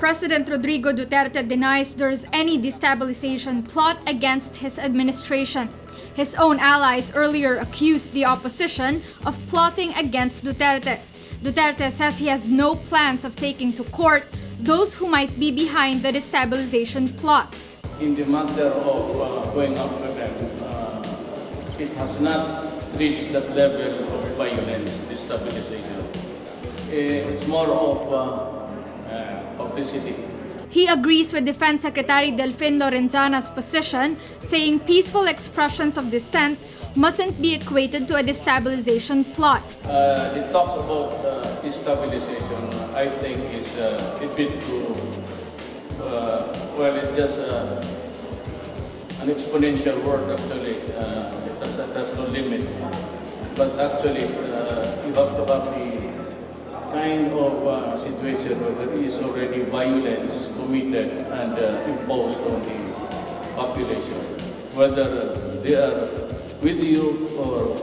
President Rodrigo Duterte denies there's any destabilization plot against his administration. His own allies earlier accused the opposition of plotting against Duterte. Duterte says he has no plans of taking to court those who might be behind the destabilization plot. In the matter of going after them, it has not reached that level of violence, destabilization. It's more of publicity. He agrees with Defense Secretary Delfin Lorenzana's position, saying peaceful expressions of dissent mustn't be equated to a destabilization plot. The talk about destabilization, I think, is a bit too, it's just an exponential word, actually. That's no limit. But actually, you have to have the kind of situation where there is already violence committed and imposed on the population, whether they are with you or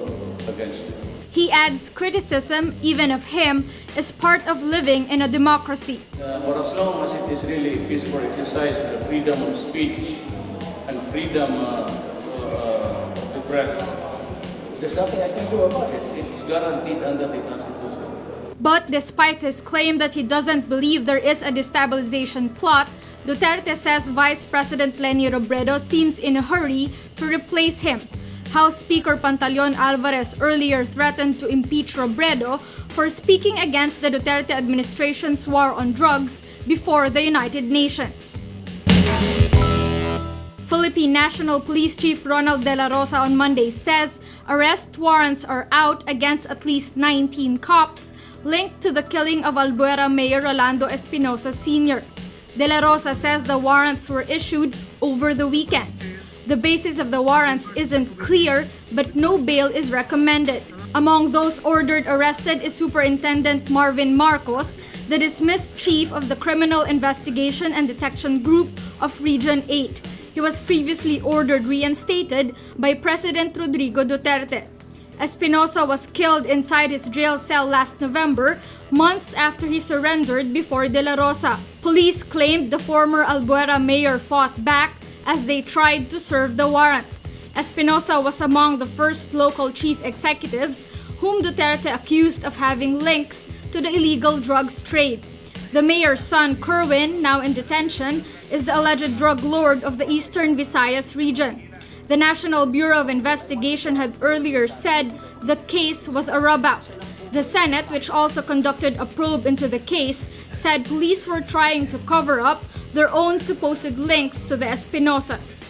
against you. He adds criticism, even of him, is part of living in a democracy. For as long as it is really peaceful exercise, the freedom of speech and freedom of the press, there's nothing I can do about it. It's guaranteed under the Constitution. But despite his claim that he doesn't believe there is a destabilization plot, Duterte says Vice President Leni Robredo seems in a hurry to replace him. House Speaker Pantaleon Alvarez earlier threatened to impeach Robredo for speaking against the Duterte administration's war on drugs before the United Nations. Philippine National Police Chief Ronald Dela Rosa on Monday says arrest warrants are out against at least 19 cops linked to the killing of Albuera Mayor Rolando Espinosa Sr. Dela Rosa says the warrants were issued over the weekend. The basis of the warrants isn't clear, but no bail is recommended. Among those ordered arrested is Superintendent Marvin Marcos, the dismissed chief of the Criminal Investigation and Detection Group of Region 8. He was previously ordered reinstated by President Rodrigo Duterte. Espinosa was killed inside his jail cell last November, months after he surrendered before De La Rosa. Police claimed the former Albuera mayor fought back as they tried to serve the warrant. Espinosa was among the first local chief executives whom Duterte accused of having links to the illegal drugs trade. The mayor's son, Kerwin, now in detention, is the alleged drug lord of the Eastern Visayas region. The National Bureau of Investigation had earlier said the case was a rub-out. The Senate, which also conducted a probe into the case, said police were trying to cover up their own supposed links to the Espinosas.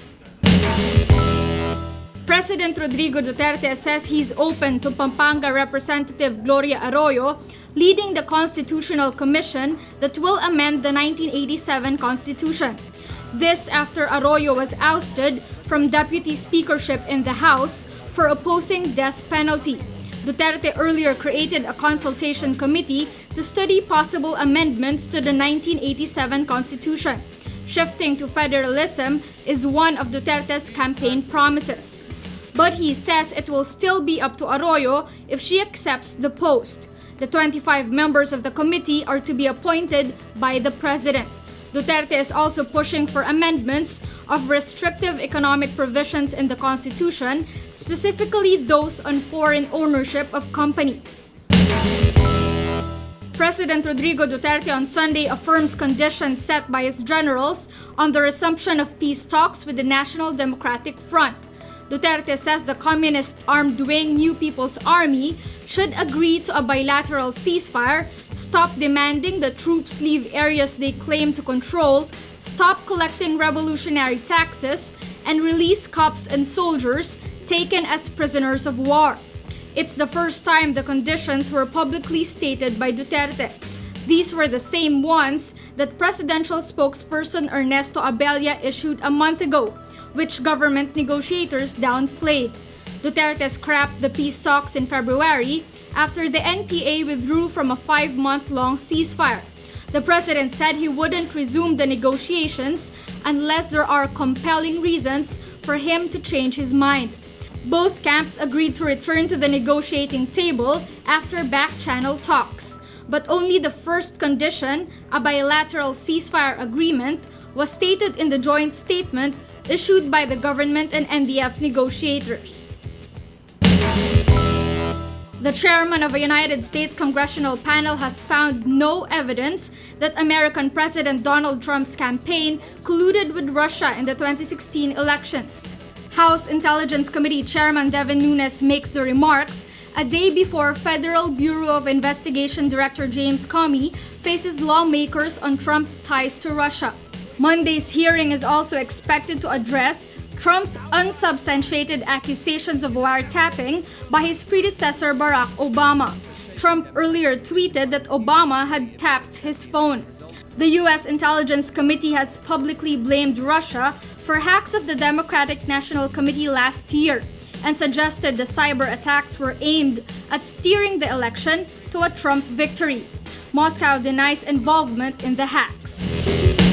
President Rodrigo Duterte says he's open to Pampanga Representative Gloria Arroyo leading the Constitutional Commission that will amend the 1987 Constitution. This after Arroyo was ousted from deputy speakership in the House for opposing death penalty. Duterte earlier created a consultation committee to study possible amendments to the 1987 Constitution. Shifting to federalism is one of Duterte's campaign promises. But he says it will still be up to Arroyo if she accepts the post. The 25 members of the committee are to be appointed by the president. Duterte is also pushing for amendments of restrictive economic provisions in the Constitution, specifically those on foreign ownership of companies. President Rodrigo Duterte on Sunday affirms conditions set by his generals on the resumption of peace talks with the National Democratic Front. Duterte says the communist-armed Wing New People's Army should agree to a bilateral ceasefire, stop demanding the troops leave areas they claim to control, stop collecting revolutionary taxes, and release cops and soldiers taken as prisoners of war. It's the first time the conditions were publicly stated by Duterte. These were the same ones that presidential spokesperson Ernesto Abella issued a month ago, which government negotiators downplayed. Duterte scrapped the peace talks in February after the NPA withdrew from a 5-month-long ceasefire. The president said he wouldn't resume the negotiations unless there are compelling reasons for him to change his mind. Both camps agreed to return to the negotiating table after back-channel talks. but only the first condition, a bilateral ceasefire agreement, was stated in the joint statement issued by the government and NDF negotiators. The chairman of a United States congressional panel has found no evidence that American President Donald Trump's campaign colluded with Russia in the 2016 elections. House Intelligence Committee Chairman Devin Nunes makes the remarks a day before Federal Bureau of Investigation Director James Comey faces lawmakers on Trump's ties to Russia. Monday's hearing is also expected to address Trump's unsubstantiated accusations of wiretapping by his predecessor Barack Obama. Trump earlier tweeted that Obama had tapped his phone. The U.S. Intelligence Committee has publicly blamed Russia for hacks of the Democratic National Committee last year and suggested the cyber attacks were aimed at steering the election to a Trump victory. Moscow denies involvement in the hacks.